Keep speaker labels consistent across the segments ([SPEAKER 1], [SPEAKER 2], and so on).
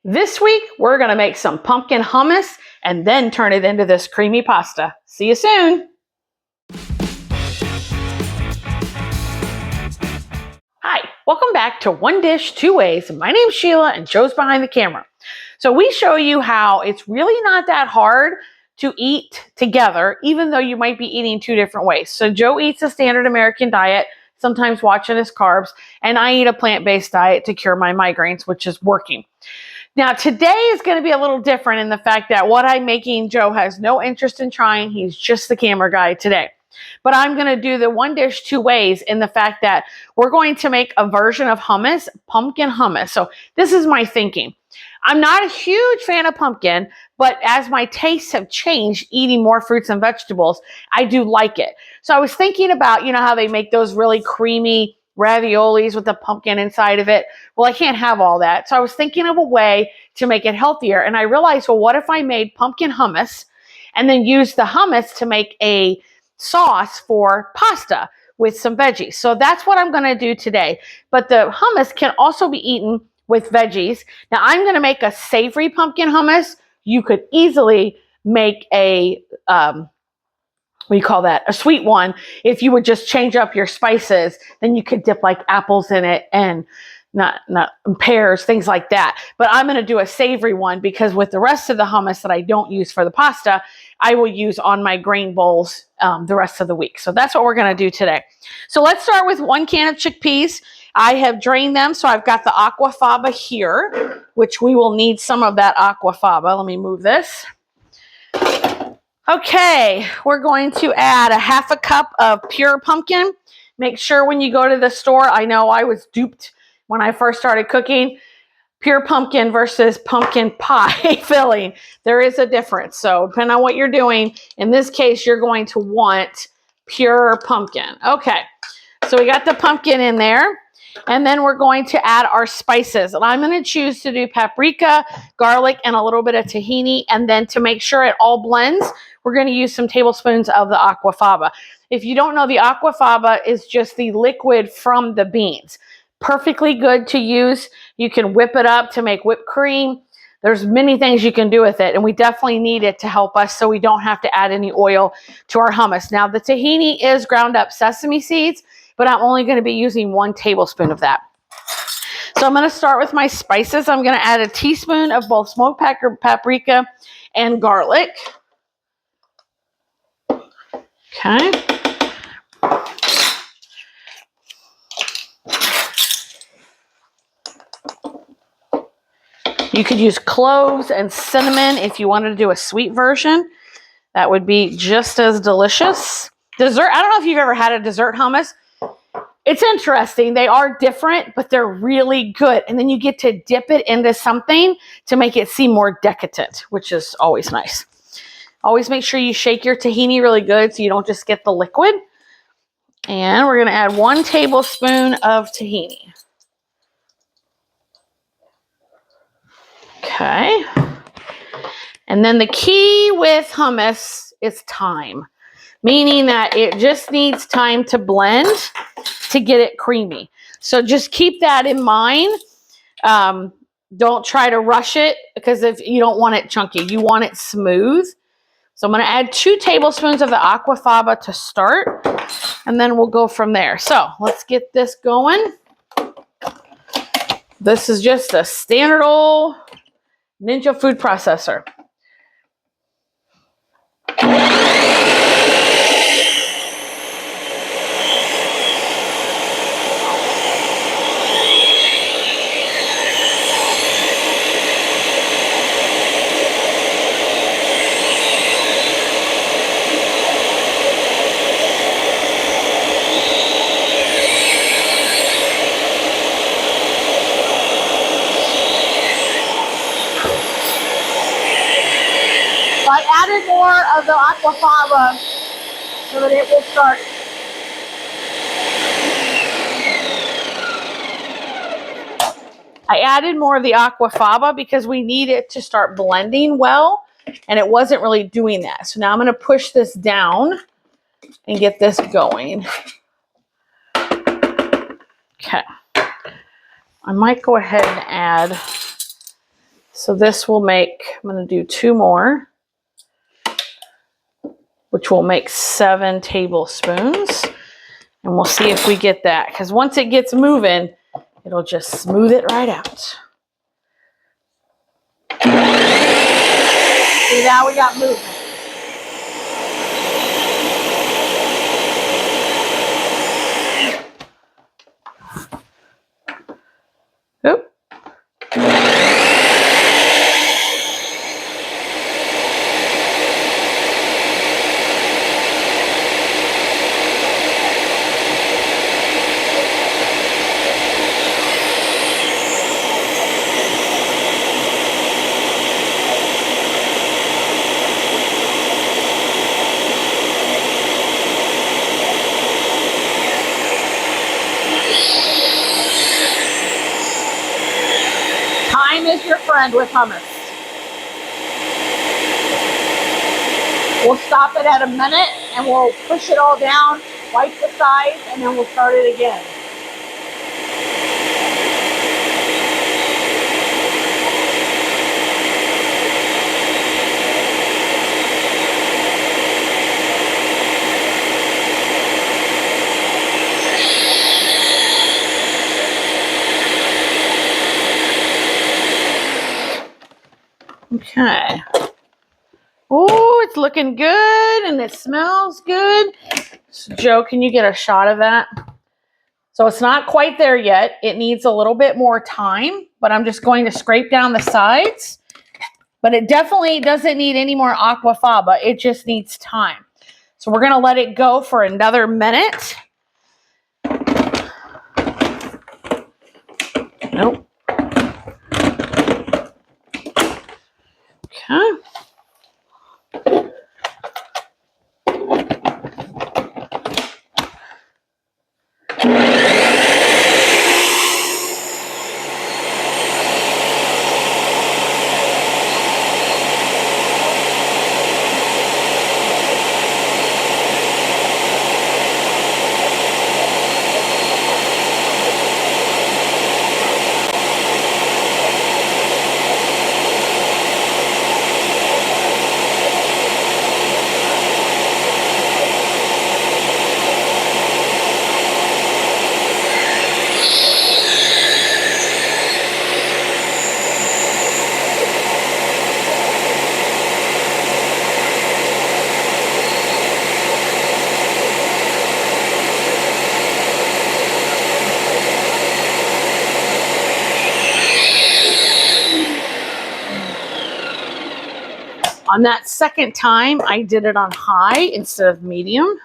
[SPEAKER 1] This week, we're going to make some pumpkin hummus and then turn it into this creamy pasta. See you soon. Hi, welcome back to One Dish, Two Ways. My name's Sheila and Joe's behind the camera. So we show you how it's really not that hard to eat together, even though you might be eating two different ways. So Joe eats a standard American diet, sometimes watching his carbs, and I eat a plant-based diet to cure my migraines, which is working. Now, today is going to be a little different in the fact that what I'm making, Joe has no interest in trying. He's just the camera guy today. But I'm going to do the one dish two ways in the fact that we're going to make a version of hummus, pumpkin hummus. So this is my thinking. I'm not a huge fan of pumpkin, but as my tastes have changed eating more fruits and vegetables, I do like it. So I was thinking about, you know, how they make those really creamy raviolis with the pumpkin inside of it. Well, I can't have all that. So I was thinking of a way to make it healthier. And I realized, well, what if I made pumpkin hummus and then used the hummus to make a sauce for pasta with some veggies? So that's what I'm going to do today. But the hummus can also be eaten with veggies. Now I'm going to make a savory pumpkin hummus. You could easily make a, what do you call that? A sweet one. If you would just change up your spices, then you could dip like apples in it and not pears, things like that. But I'm going to do a savory one because with the rest of the hummus that I don't use for the pasta, I will use on my grain bowls the rest of the week. So that's what we're going to do today. So let's start with 1 can of chickpeas. I have drained them, so I've got the aquafaba here, which we will need some of that aquafaba. Let me move this. Okay, we're going to add a 1/2 cup of pure pumpkin. Make sure when you go to the store, I know I was duped when I first started cooking, pure pumpkin versus pumpkin pie filling. There is a difference. So depending on what you're doing, in this case, you're going to want pure pumpkin. Okay, so we got the pumpkin in there. And then we're going to add our spices. And I'm going to choose to do paprika, garlic, and a little bit of tahini. And then to make sure it all blends, we're going to use some tablespoons of the aquafaba. If you don't know, the aquafaba is just the liquid from the beans. Perfectly good to use. You can whip it up to make whipped cream. There's many things you can do with it. And we definitely need it to help us so we don't have to add any oil to our hummus. Now, the tahini is ground up sesame seeds, but I'm only going to be using 1 tablespoon of that. So I'm going to start with my spices. I'm going to add a teaspoon of both smoked paprika and garlic. Okay. You could use cloves and cinnamon if you wanted to do a sweet version. That would be just as delicious. Dessert, I don't know if you've ever had a dessert hummus. It's interesting. They are different, but they're really good. And then you get to dip it into something to make it seem more decadent, which is always nice. Always make sure you shake your tahini really good so you don't just get the liquid. And we're going to add 1 tablespoon of tahini. Okay. And then the key with hummus is time, meaning that it just needs time to blend to get it creamy. So just keep that in mind. Don't try to rush it because if you don't want it chunky, you want it smooth. So I'm going to add 2 tablespoons of the aquafaba to start, and then we'll go from there. So let's get this going. This is just a standard old Ninja food processor. I added more of the aquafaba so that it will start. I added more of the aquafaba because we need it to start blending well, and it wasn't really doing that. So now I'm going to push this down and get this going. Okay. I might go ahead and add So this will make, I'm going to do 2 more, which will make 7 tablespoons. And we'll see if we get that, because once it gets moving, it'll just smooth it right out. See, now we got movement. Oop. Time is your friend with hummus. We'll stop it at a minute and we'll push it all down, wipe the sides, and then we'll start it again. Okay. Oh, it's looking good and it smells good. So Joe, can you get a shot of that? So it's not quite there yet. It needs a little bit more time, but I'm just going to scrape down the sides. But it definitely doesn't need any more aquafaba. It just needs time. So we're going to let it go for another minute. Nope. Okay. On that second time, I did it on high instead of medium.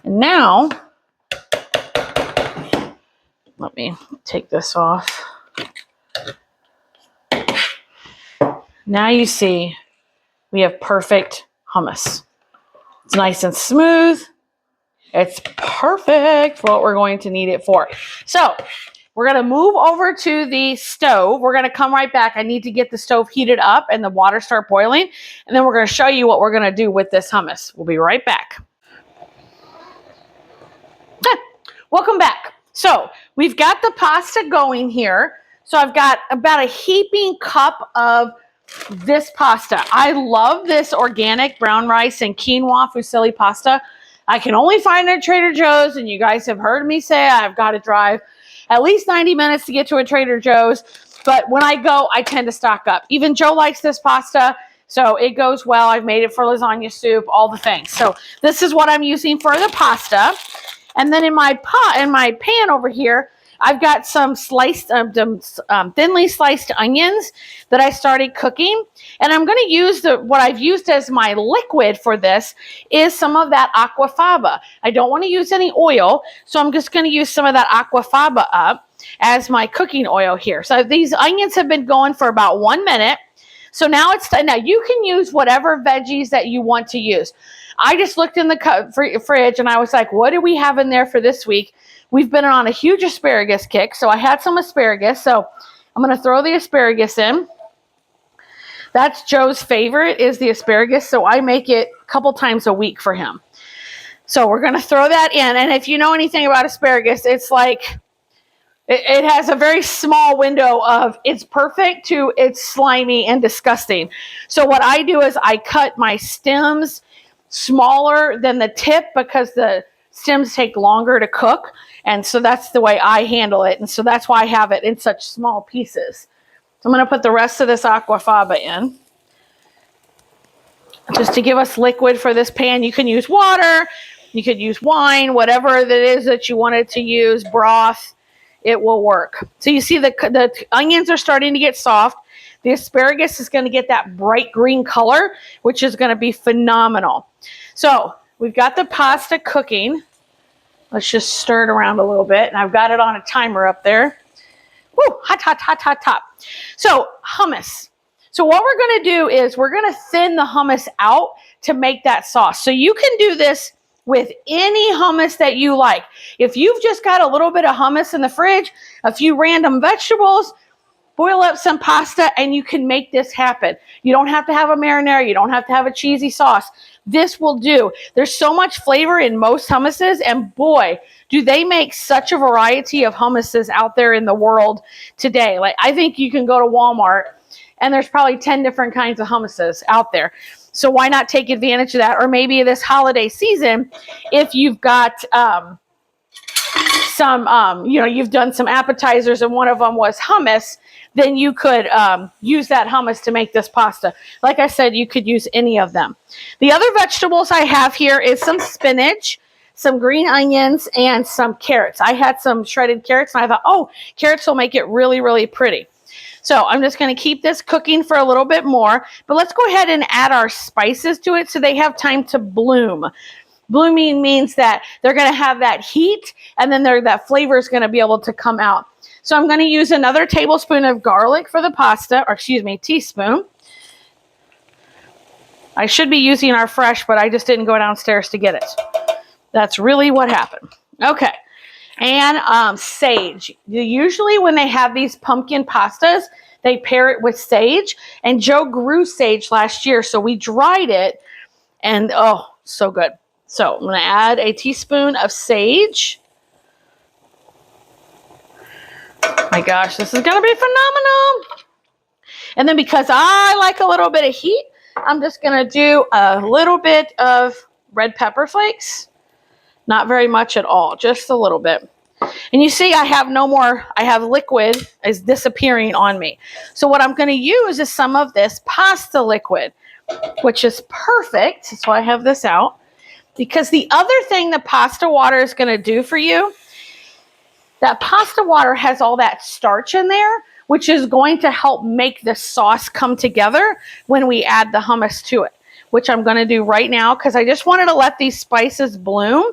[SPEAKER 1] And now, let me take this off. Now you see we have perfect hummus. It's nice and smooth. It's perfect for what we're going to need it for. So we're going to move over to the stove. We're going to come right back. I need to get the stove heated up and the water start boiling. And then we're going to show you what we're going to do with this hummus. We'll be right back. Welcome back. So we've got the pasta going here. So I've got about a heaping cup of this pasta. I love this organic brown rice and quinoa fusilli pasta. I can only find it at Trader Joe's, and you guys have heard me say I've got to drive at least 90 minutes to get to a Trader Joe's. But when I go, I tend to stock up. Even Joe likes this pasta, so it goes well. I've made it for lasagna soup, all the things. So this is what I'm using for the pasta. And then in my pan over here, I've got some sliced, thinly sliced onions that I started cooking. And I'm going to use what I've used as my liquid for this is some of that aquafaba. I don't want to use any oil, so I'm just going to use some of that aquafaba up as my cooking oil here. So these onions have been going for about 1 minute. So now now you can use whatever veggies that you want to use. I just looked in the fridge and I was like, what do we have in there for this week? We've been on a huge asparagus kick. So I had some asparagus. So I'm going to throw the asparagus in. That's Joe's favorite, is the asparagus. So I make it a couple times a week for him. So we're going to throw that in. And if you know anything about asparagus, it's like It has a very small window of it's perfect to it's slimy and disgusting. So what I do is I cut my stems smaller than the tip because the stems take longer to cook. And so that's the way I handle it. And so that's why I have it in such small pieces. So I'm going to put the rest of this aquafaba in. Just to give us liquid for this pan. You can use water, you could use wine, whatever it is that you wanted to use, broth, it will work. So you see the onions are starting to get soft. The asparagus is going to get that bright green color, which is going to be phenomenal. So we've got the pasta cooking. Let's just stir it around a little bit. And I've got it on a timer up there. Woo, hot, hot, hot, hot, hot. So hummus. So what we're going to do is we're going to thin the hummus out to make that sauce. So you can do this with any hummus that you like. If you've just got a little bit of hummus in the fridge, a few random vegetables, boil up some pasta and you can make this happen. You don't have to have a marinara. You don't have to have a cheesy sauce. This will do. There's so much flavor in most hummuses, and boy, do they make such a variety of hummuses out there in the world today. Like, I think you can go to Walmart and there's probably 10 different kinds of hummuses out there. So why not take advantage of that? Or maybe this holiday season, if you've got you've done some appetizers and one of them was hummus, then you could use that hummus to make this pasta. Like I said, you could use any of them. The other vegetables I have here is some spinach, some green onions, and some carrots. I had some shredded carrots and I thought, oh, carrots will make it really, really pretty. So I'm just going to keep this cooking for a little bit more, but let's go ahead and add our spices to it so they have time to bloom. Blooming means that they're going to have that heat and then that flavor is going to be able to come out. So I'm going to use another tablespoon of garlic for the pasta, or excuse me, teaspoon. I should be using our fresh, but I just didn't go downstairs to get it. That's really what happened. Okay. And sage. Usually when they have these pumpkin pastas, they pair it with sage. And Joe grew sage last year, so we dried it. And oh, so good. So I'm going to add a teaspoon of sage. My gosh, this is going to be phenomenal. And then because I like a little bit of heat, I'm just going to do a little bit of red pepper flakes. Not very much at all, just a little bit. And you see I have no more, I have liquid is disappearing on me. So what I'm going to use is some of this pasta liquid, which is perfect. So I have this out. Because the other thing the pasta water is going to do for you, that pasta water has all that starch in there, which is going to help make the sauce come together when we add the hummus to it, which I'm going to do right now because I just wanted to let these spices bloom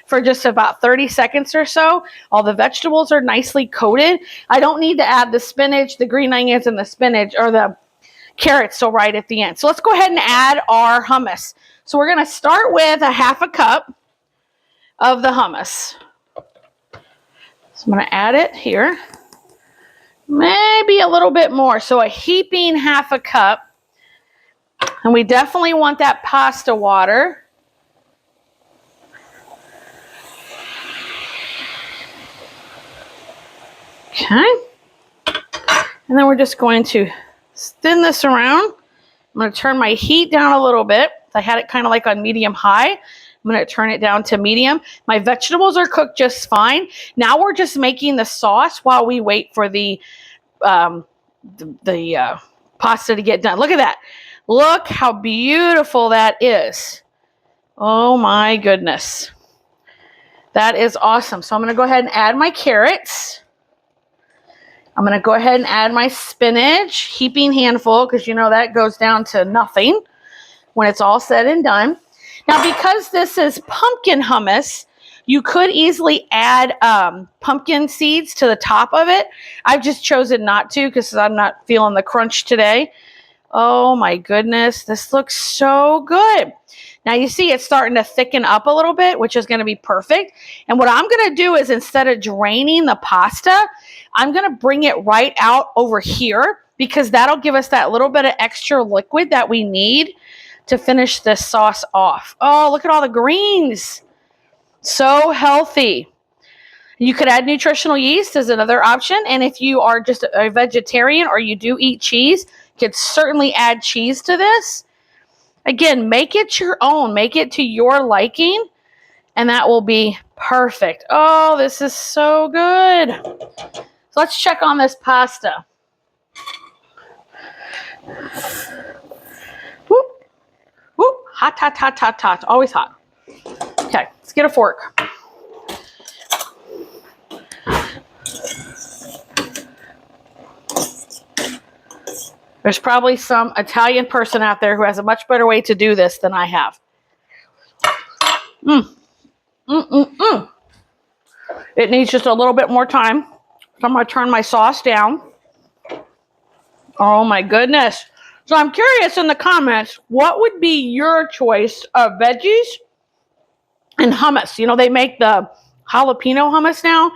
[SPEAKER 1] for just about 30 seconds or so. All the vegetables are nicely coated. I don't need to add the spinach, the green onions, and the spinach or the carrots till right at the end. So let's go ahead and add our hummus. So we're going to start with a half a cup of the hummus. So I'm going to add it here. Maybe a little bit more. So a heaping half a cup. And we definitely want that pasta water. Okay. And then we're just going to thin this around. I'm going to turn my heat down a little bit. I had it kind of like on medium high. I'm going to turn it down to medium. My vegetables are cooked just fine. Now we're just making the sauce while we wait for the pasta to get done. Look at that. Look how beautiful that is. Oh my goodness. That is awesome. So I'm going to go ahead and add my carrots. I'm going to go ahead and add my spinach, heaping handful, because you know that goes down to nothing when it's all said and done. Now, because this is pumpkin hummus, you could easily add pumpkin seeds to the top of it. I've just chosen not to because I'm not feeling the crunch today. Oh my goodness, this looks so good. Now you see it's starting to thicken up a little bit, which is going to be perfect. And what I'm going to do is instead of draining the pasta, I'm going to bring it right out over here because that'll give us that little bit of extra liquid that we need to finish this sauce off. Oh, look at all the greens. So healthy. You could add nutritional yeast as another option. And if you are just a vegetarian or you do eat cheese, you could certainly add cheese to this. Again, make it your own. Make it to your liking. And that will be perfect. Oh, this is so good. So let's check on this pasta. Whoop. Whoop. Hot, hot, hot, hot, hot. Always hot. Okay, let's get a fork. There's probably some Italian person out there who has a much better way to do this than I have. It needs just a little bit more time. So I'm going to turn my sauce down. Oh my goodness. So I'm curious in the comments, what would be your choice of veggies and hummus? You know, they make the jalapeno hummus now,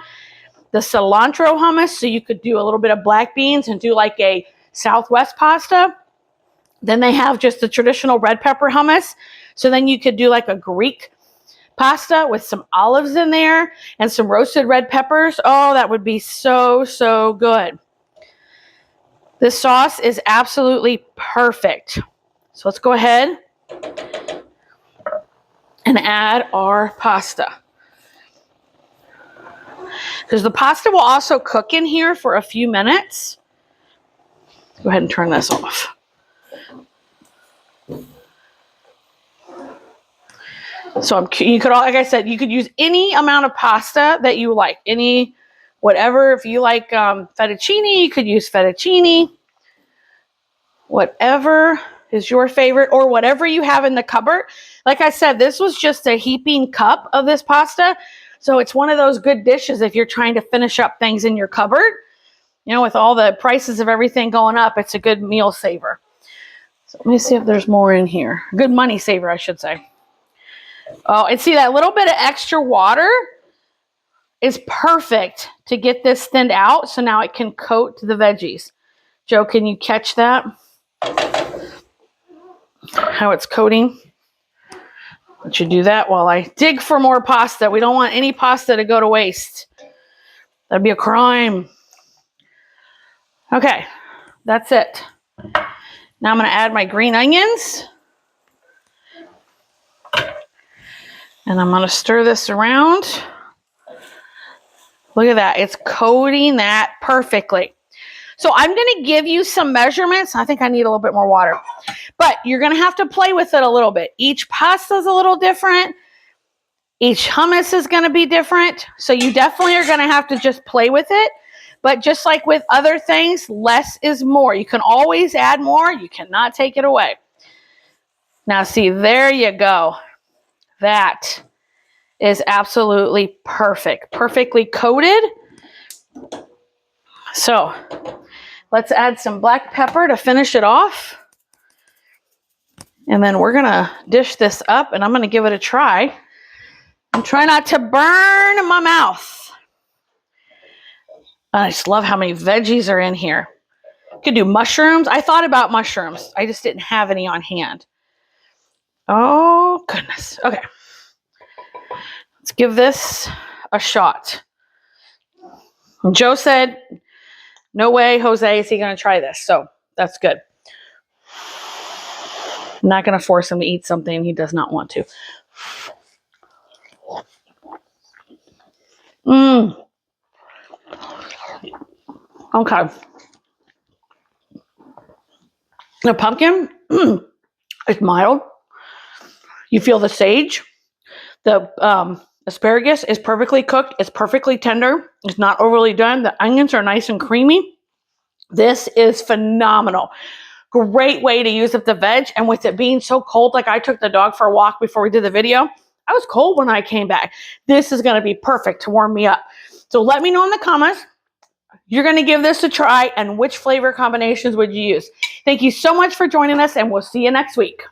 [SPEAKER 1] the cilantro hummus. So you could do a little bit of black beans and do like a Southwest pasta. Then they have just the traditional red pepper hummus. So then you could do like a Greek pasta with some olives in there and some roasted red peppers. Oh, that would be so, so good. This sauce is absolutely perfect. So let's go ahead and add our pasta. Because the pasta will also cook in here for a few minutes. Go ahead and turn this off. So you could, like I said, you could use any amount of pasta that you like. Any, whatever. If you like fettuccine, you could use fettuccine. Whatever is your favorite, or whatever you have in the cupboard. Like I said, this was just a heaping cup of this pasta. So it's one of those good dishes if you're trying to finish up things in your cupboard. You know, with all the prices of everything going up, it's a good meal saver. So let me see if there's more in here. Good money saver, I should say. Oh, and see that little bit of extra water is perfect to get this thinned out. So now it can coat the veggies. Joe, can you catch that? How it's coating. Let you do that while I dig for more pasta. We don't want any pasta to go to waste. That'd be a crime. Okay, that's it. Now I'm going to add my green onions. And I'm going to stir this around. Look at that. It's coating that perfectly. So I'm going to give you some measurements. I think I need a little bit more water. But you're going to have to play with it a little bit. Each pasta is a little different. Each hummus is going to be different. So you definitely are going to have to just play with it. But just like with other things, less is more. You can always add more. You cannot take it away. Now see, there you go. That is absolutely perfect. Perfectly coated. So let's add some black pepper to finish it off. And then we're going to dish this up and I'm going to give it a try. And try not to burn my mouth. I just love how many veggies are in here. Could do mushrooms. I thought about mushrooms. I just didn't have any on hand. Oh, goodness. Okay. Let's give this a shot. And Joe said, no way, Jose, is he going to try this. So that's good. I'm not going to force him to eat something he does not want to. Okay. The pumpkin is mild. You feel the sage. The asparagus is perfectly cooked. It's perfectly tender. It's not overly done. The onions are nice and creamy. This is phenomenal. Great way to use up the veg. And with it being so cold, like I took the dog for a walk before we did the video. I was cold when I came back. This is going to be perfect to warm me up. So let me know in the comments. You're going to give this a try and which flavor combinations would you use? Thank you so much for joining us and we'll see you next week.